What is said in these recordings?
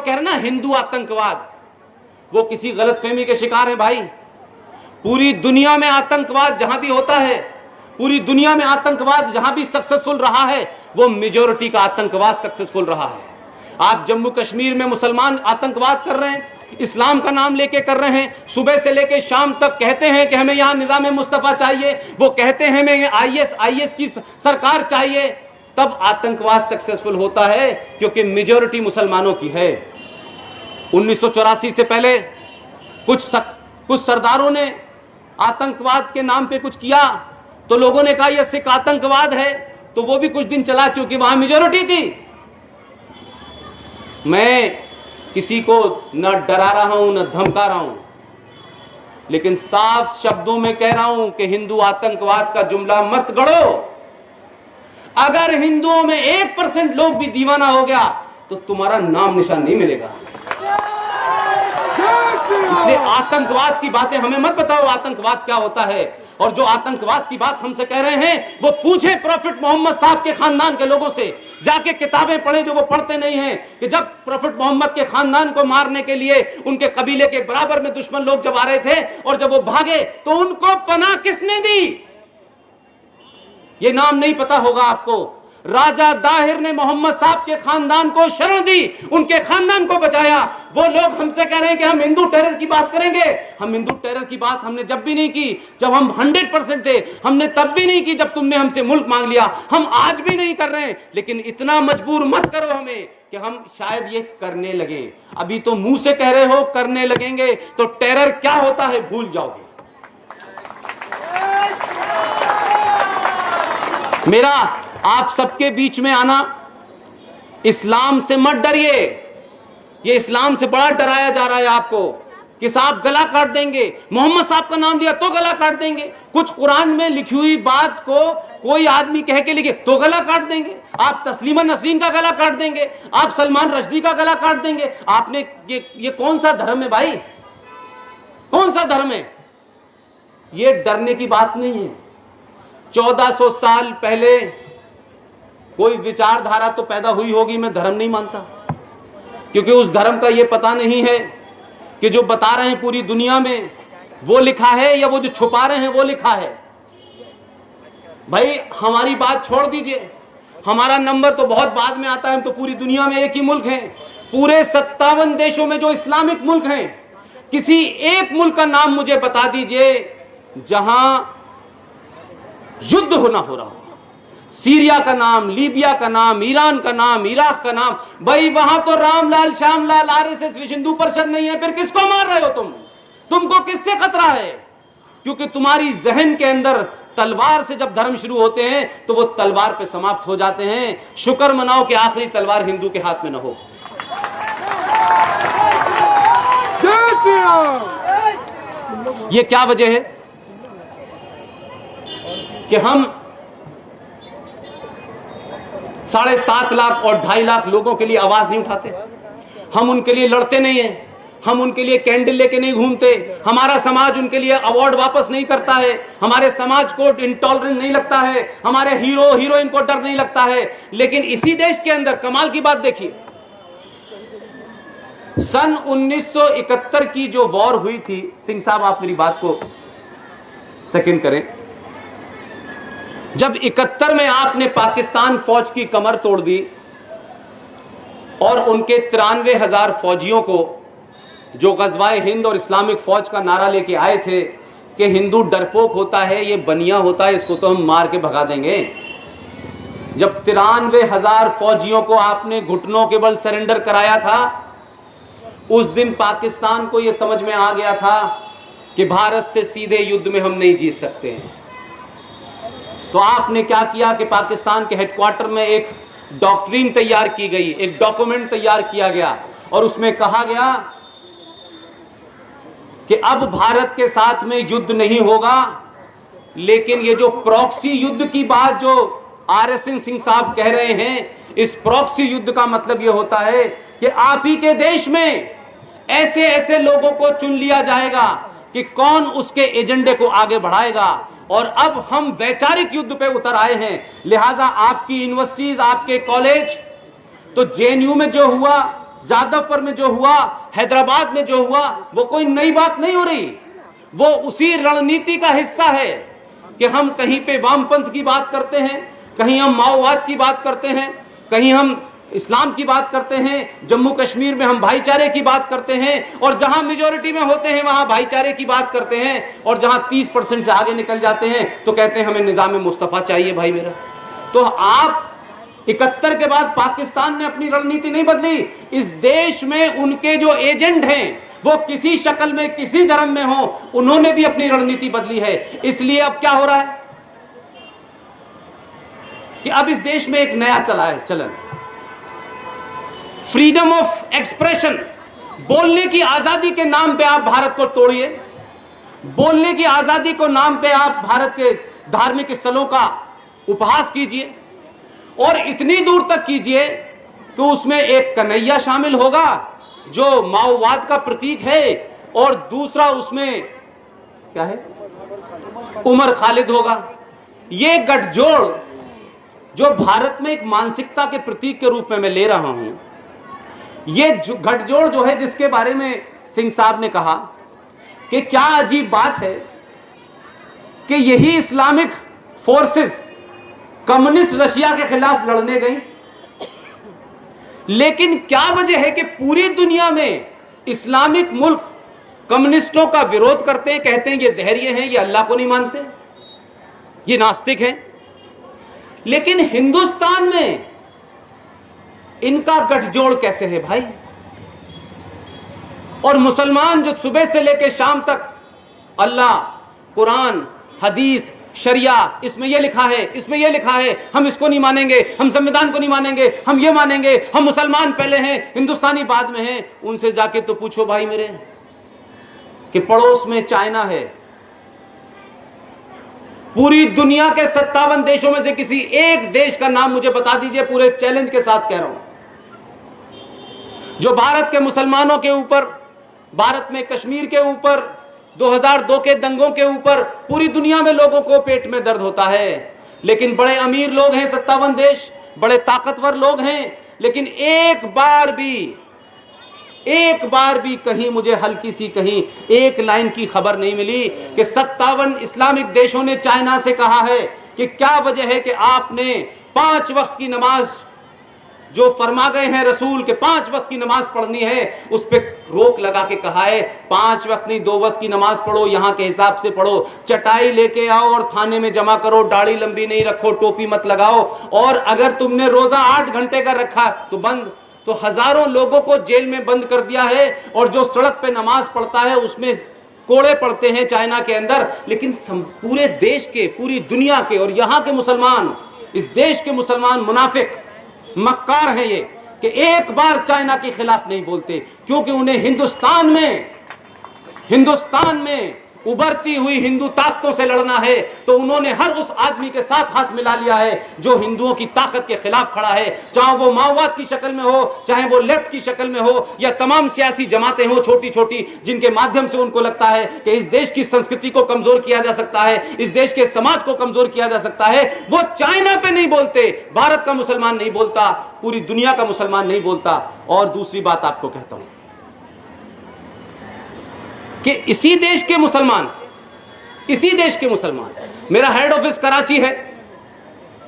लोग कह रहे ना हिंदू आतंकवाद, वो किसी गलतफहमी के शिकार हैं भाई। पूरी दुनिया में आतंकवाद जहां भी होता है, पूरी दुनिया में आतंकवाद जहां भी सक्सेसफुल रहा है, वो मेजॉरिटी का आतंकवाद सक्सेसफुल रहा है। आप जम्मू कश्मीर में मुसलमान आतंकवाद कर रहे हैं, इस्लाम का नाम लेके कर रहे हैं, सुबह से लेके शाम तक कहते हैं कि हमें यहां निजाम मुस्तफा चाहिए, वो कहते हैं हमें आईएस की सरकार चाहिए, तब आतंकवाद सक्सेसफुल होता है क्योंकि मेजॉरिटी मुसलमानों की है। 1984 से पहले कुछ सरदारों ने आतंकवाद के नाम पे कुछ किया तो लोगों ने कहा यह सिख आतंकवाद है, तो वो भी कुछ दिन चला क्योंकि वहां मेजॉरिटी थी। मैं किसी को न डरा रहा हूं न धमका रहा हूं, लेकिन साफ शब्दों में कह रहा हूं कि हिंदू आतंकवाद का जुमला मत गढ़ो। अगर हिंदुओं में 1% लोग भी दीवाना हो गया तो तुम्हारा नाम निशान नहीं मिलेगा। इसलिए आतंकवाद की बातें हमें मत बताओ आतंकवाद क्या होता है। और जो आतंकवाद की बात हमसे कह रहे हैं वो पूछे प्रॉफिट मोहम्मद साहब के खानदान के लोगों से, जाके किताबें पढ़े जो वो पढ़ते नहीं हैं, कि जब प्रॉफिट मोहम्मद के खानदान को मारने के लिए उनके कबीले के बराबर में दुश्मन लोग जब आ रहे थे और जब वो भागे तो उनको पनाह किसने दी, ये नाम नहीं पता होगा आपको। राजा दाहिर ने मोहम्मद साहब के खानदान को शरण दी, उनके खानदान को बचाया। वो लोग हमसे कह रहे हैं कि हम हिंदू टेरर की बात करेंगे। हम हिंदू टेरर की बात हमने जब भी नहीं की जब हम 100% थे, हमने तब भी नहीं की जब तुमने हमसे मुल्क मांग लिया, हम आज भी नहीं कर रहे हैं। लेकिन इतना मजबूर मत करो हमें कि हम शायद ये करने लगे। अभी तो मुंह से कह रहे हो, करने लगेंगे तो टेरर क्या होता है भूल जाओगे। मेरा आप सबके बीच में आना, इस्लाम से मत डरिए। ये इस्लाम से बड़ा डराया जा रहा है आपको कि साहब गला काट देंगे, मोहम्मद साहब का नाम दिया तो गला काट देंगे। कुछ कुरान में लिखी हुई बात को कोई आदमी कह के लिखे तो गला काट देंगे। आप तस्लीमा नसरीन का गला काट देंगे, आप सलमान रश्दी का गला काट देंगे। आपने ये कौन सा धर्म है भाई, कौन सा धर्म है? ये डरने की बात नहीं है। 1400 साल पहले कोई विचारधारा तो पैदा हुई होगी, मैं धर्म नहीं मानता, क्योंकि उस धर्म का यह पता नहीं है कि जो बता रहे हैं पूरी दुनिया में वो लिखा है या वो जो छुपा रहे हैं वो लिखा है। भाई हमारी बात छोड़ दीजिए, हमारा नंबर तो बहुत बाद में आता है। हम तो पूरी दुनिया में एक ही मुल्क हैं, पूरे 57 देशों में जो इस्लामिक मुल्क हैं, किसी एक मुल्क का नाम मुझे बता दीजिए जहां युद्ध होना हो रहा हो। सीरिया का नाम, लीबिया का नाम, ईरान का नाम, इराक का नाम, भाई वहां तो रामलाल श्यामलाल आरएसएस विश्व हिंदू परिषद नहीं है। फिर किसको मार रहे हो तुमको किससे खतरा है? क्योंकि तुम्हारी जहन के अंदर तलवार से जब धर्म शुरू होते हैं तो वो तलवार पे समाप्त हो जाते हैं। शुक्र मनाओ कि आखिरी तलवार हिंदू के हाथ में न हो। ये क्या वजह है कि हम 7.5 लाख और 2.5 लाख लोगों के लिए आवाज नहीं उठाते? हम उनके लिए लड़ते नहीं हैं, हम उनके लिए कैंडल लेके नहीं घूमते, हमारा समाज उनके लिए अवार्ड वापस नहीं करता है, हमारे समाज को इंटॉलरेंट नहीं लगता है, हमारे हीरो हीरोइन को डर नहीं लगता है। लेकिन इसी देश के अंदर कमाल की बात देखिए, सन 1971 की जो वॉर हुई थी, सिंह साहब आप मेरी बात को सेकंड करें, जब 71 में आपने पाकिस्तान फौज की कमर तोड़ दी और उनके 93,000 फौजियों को जो गजवाए हिंद और इस्लामिक फौज का नारा लेके आए थे कि हिंदू डरपोक होता है, ये बनिया होता है, इसको तो हम मार के भगा देंगे। जब 93,000 फौजियों को आपने घुटनों के बल सरेंडर कराया था, उस दिन पाकिस्तान को यह समझ में आ गया था कि भारत से सीधे युद्ध में हम नहीं जीत सकते हैं। तो आपने क्या किया कि पाकिस्तान के हेडक्वार्टर में एक डॉक्ट्रिन तैयार की गई, एक डॉक्यूमेंट तैयार किया गया और उसमें कहा गया कि अब भारत के साथ में युद्ध नहीं होगा, लेकिन ये जो प्रॉक्सी युद्ध की बात जो आरएसएन सिंह साहब कह रहे हैं, इस प्रॉक्सी युद्ध का मतलब ये होता है कि आप ही के देश में ऐसे ऐसे लोगों को चुन लिया जाएगा कि कौन उसके एजेंडे को आगे बढ़ाएगा। और अब हम वैचारिक युद्ध पे उतर आए हैं। लिहाजा आपकी यूनिवर्सिटीज, आपके कॉलेज, तो जेएनयू में जो हुआ जादवपुर में जो हुआ, हैदराबाद में जो हुआ, वो कोई नई बात नहीं हो रही। वो उसी रणनीति का हिस्सा है कि हम कहीं पे वामपंथ की बात करते हैं, कहीं हम माओवाद की बात करते हैं, कहीं हम इस्लाम की बात करते हैं, जम्मू कश्मीर में हम भाईचारे की बात करते हैं, और जहां मेजोरिटी में होते हैं वहां भाईचारे की बात करते हैं, और जहां 30% से आगे निकल जाते हैं तो कहते हैं हमें निजाम मुस्तफा चाहिए। भाई मेरा, तो आप 71 के बाद पाकिस्तान ने अपनी रणनीति नहीं बदली। इस देश में उनके जो एजेंट हैं वो किसी शक्ल में, किसी धर्म में हो, उन्होंने भी अपनी रणनीति बदली है। इसलिए अब क्या हो रहा है कि अब इस देश में एक नया चला है चलन, फ्रीडम ऑफ एक्सप्रेशन। बोलने की आजादी के नाम पे आप भारत को तोड़िए, बोलने की आजादी को नाम पे आप भारत के धार्मिक स्थलों का उपहास कीजिए, और इतनी दूर तक कीजिए कि उसमें एक कन्हैया शामिल होगा जो माओवाद का प्रतीक है, और दूसरा उसमें क्या है, उमर खालिद होगा। ये गठजोड़ जो भारत में एक मानसिकता के प्रतीक के रूप में मैं ले रहा हूं, ये गठजोड़ जो है, जिसके बारे में सिंह साहब ने कहा कि क्या अजीब बात है कि यही इस्लामिक फोर्सेस कम्युनिस्ट रशिया के खिलाफ लड़ने गई, लेकिन क्या वजह है कि पूरी दुनिया में इस्लामिक मुल्क कम्युनिस्टों का विरोध करते हैं, कहते हैं ये धैर्य हैं, ये अल्लाह को नहीं मानते, ये नास्तिक हैं, लेकिन हिंदुस्तान में इनका गठजोड़ कैसे है भाई? और मुसलमान जो सुबह से लेकर शाम तक अल्लाह, कुरान, हदीस, शरिया, इसमें ये लिखा है, इसमें ये लिखा है, हम इसको नहीं मानेंगे, हम संविधान को नहीं मानेंगे, हम ये मानेंगे, हम मुसलमान पहले हैं, हिंदुस्तानी बाद में हैं, उनसे जाके तो पूछो भाई मेरे कि पड़ोस में चाइना है, पूरी दुनिया के 57 देशों में से किसी एक देश का नाम मुझे बता दीजिए, पूरे चैलेंज के साथ कह रहा हूं, जो भारत के मुसलमानों के ऊपर, भारत में कश्मीर के ऊपर, 2002 के दंगों के ऊपर पूरी दुनिया में लोगों को पेट में दर्द होता है, लेकिन बड़े अमीर लोग हैं 57 देश, बड़े ताकतवर लोग हैं, लेकिन एक बार भी कहीं मुझे हल्की सी कहीं एक लाइन की खबर नहीं मिली कि 57 इस्लामिक देशों ने चाइना से कहा है कि क्या वजह है कि आपने 5 वक्त की नमाज जो फरमा गए हैं रसूल के 5 वक्त की नमाज पढ़नी है, उस पर रोक लगा के कहा है 5 वक्त नहीं 2 वक्त की नमाज पढ़ो, यहां के हिसाब से पढ़ो, चटाई लेके आओ और थाने में जमा करो, दाढ़ी लंबी नहीं रखो, टोपी मत लगाओ, और अगर तुमने रोजा 8 घंटे का रखा तो बंद। तो हजारों लोगों को जेल में बंद कर दिया है, और जो सड़क पे नमाज पढ़ता है उसमें कोड़े पड़ते हैं चाइना के अंदर, लेकिन पूरे देश के, पूरी दुनिया के, और यहां के मुसलमान, इस देश के मुसलमान मुनाफिक मक्कार हैं ये, कि एक बार चाइना के खिलाफ नहीं बोलते, क्योंकि उन्हें हिंदुस्तान में उभरती हुई हिंदू ताकतों से लड़ना है। तो उन्होंने हर उस आदमी के साथ हाथ मिला लिया है जो हिंदुओं की ताकत के खिलाफ खड़ा है, चाहे वो माओवाद की शक्ल में हो, चाहे वो लेफ्ट की शक्ल में हो, या तमाम सियासी जमातें हो छोटी छोटी, जिनके माध्यम से उनको लगता है कि इस देश की संस्कृति को कमजोर किया जा सकता है, इस देश के समाज को कमजोर किया जा सकता है। वो चाइना पे नहीं बोलते, भारत का मुसलमान नहीं बोलता, पूरी दुनिया का मुसलमान नहीं बोलता। और दूसरी बात आपको कहता हूं कि इसी देश के मुसलमान, मेरा हेड ऑफिस कराची है,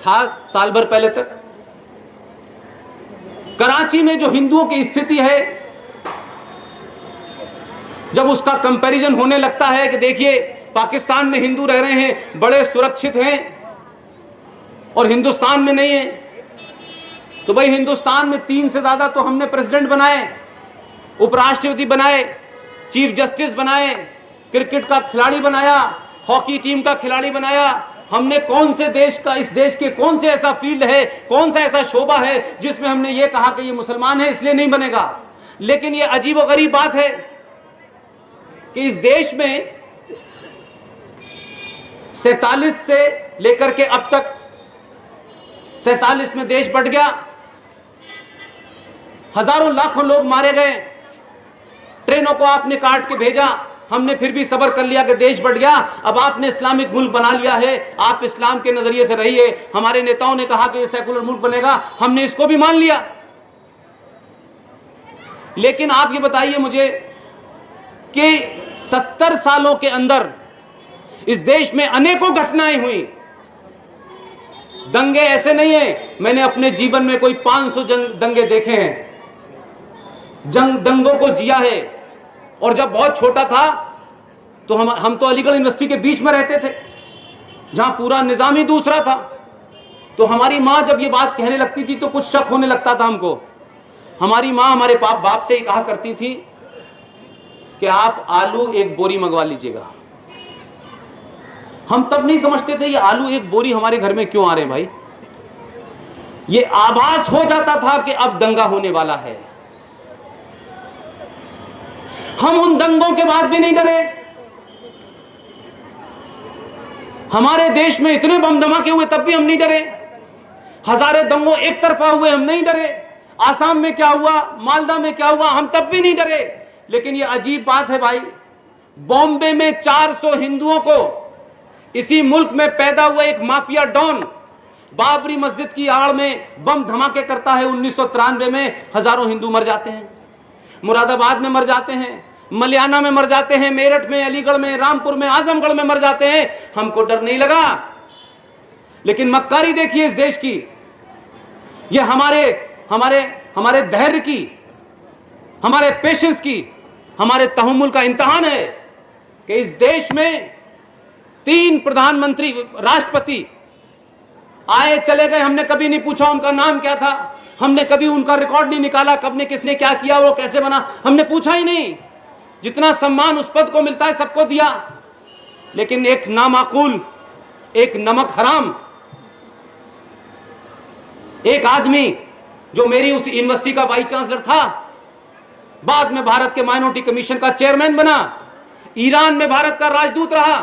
था साल भर पहले तक। कराची में जो हिंदुओं की स्थिति है, जब उसका कंपैरिजन होने लगता है कि देखिए पाकिस्तान में हिंदू रह रहे हैं, बड़े सुरक्षित हैं, और हिंदुस्तान में नहीं है, तो भाई हिंदुस्तान में 3 से ज्यादा तो हमने प्रेसिडेंट बनाए, उपराष्ट्रपति बनाए, चीफ जस्टिस बनाए, क्रिकेट का खिलाड़ी बनाया, हॉकी टीम का खिलाड़ी बनाया। हमने कौन से देश का, इस देश के कौन से ऐसा फील्ड है, कौन सा ऐसा शोबा है जिसमें हमने ये कहा कि ये मुसलमान है इसलिए नहीं बनेगा। लेकिन ये अजीब व गरीब बात है कि इस देश में 47 से लेकर के अब तक 47 में देश बढ़ गया, हजारों लाखों लोग मारे गए, ट्रेनों को आपने काट के भेजा, हमने फिर भी सब्र कर लिया कि देश बढ़ गया। अब आपने इस्लामिक मुल्क बना लिया है, आप इस्लाम के नजरिए से रहिए। हमारे नेताओं ने कहा कि ये सेकुलर मुल्क बनेगा, हमने इसको भी मान लिया। लेकिन आप ये बताइए मुझे कि 70 सालों के अंदर इस देश में अनेकों घटनाएं हुई। दंगे ऐसे नहीं है, मैंने अपने जीवन में कोई 500 दंगे देखे हैं, दंगों को जिया है। और जब बहुत छोटा था तो हम तो अलीगढ़ यूनिवर्सिटी के बीच में रहते थे, जहां पूरा निजाम ही दूसरा था। तो हमारी माँ जब ये बात कहने लगती थी तो कुछ शक होने लगता था हमको। हमारी माँ हमारे बाप से ही कहा करती थी कि आप आलू एक बोरी मंगवा लीजिएगा। हम तब नहीं समझते थे ये आलू एक बोरी हमारे घर में क्यों आ रहे हैं भाई। ये आभास हो जाता था कि अब दंगा होने वाला है। हम उन दंगों के बाद भी नहीं डरे। हमारे देश में इतने बम धमाके हुए तब भी हम नहीं डरे। हजारों दंगों एक तरफा हुए, हम नहीं डरे। आसाम में क्या हुआ, मालदा में क्या हुआ, हम तब भी नहीं डरे। लेकिन ये अजीब बात है भाई, बॉम्बे में 400 हिंदुओं को इसी मुल्क में पैदा हुआ एक माफिया डॉन बाबरी मस्जिद की आड़ में बम धमाके करता है। 1993 में हजारों हिंदू मर जाते हैं, मुरादाबाद में मर जाते हैं, मलियाना में मर जाते हैं, मेरठ में, अलीगढ़ में, रामपुर में, आजमगढ़ में मर जाते हैं। हमको डर नहीं लगा। लेकिन मक्कारी देखिए इस देश की, ये हमारे धैर्य की, हमारे पेशेंस की, हमारे तहम्मुल का इम्तिहान है कि इस देश में 3 प्रधानमंत्री, राष्ट्रपति आए चले गए, हमने कभी नहीं पूछा उनका नाम क्या था, हमने कभी उनका रिकॉर्ड नहीं निकाला, कब ने किसने क्या किया, वो कैसे बना, हमने पूछा ही नहीं। जितना सम्मान उस पद को मिलता है सबको दिया। लेकिन एक नामाकूल, एक नमक हराम, एक आदमी जो मेरी उस यूनिवर्सिटी का वाइस चांसलर था, बाद में भारत के माइनॉरिटी कमीशन का चेयरमैन बना, ईरान में भारत का राजदूत रहा,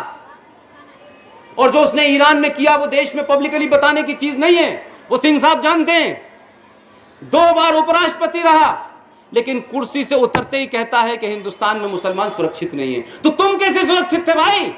और जो उसने ईरान में किया वो देश में पब्लिकली बताने की चीज नहीं है, वो सिंह साहब जानते हैं। 2 बार उपराष्ट्रपति रहा, लेकिन कुर्सी से उतरते ही कहता है कि हिंदुस्तान में मुसलमान सुरक्षित नहीं है। तो तुम कैसे सुरक्षित थे भाई?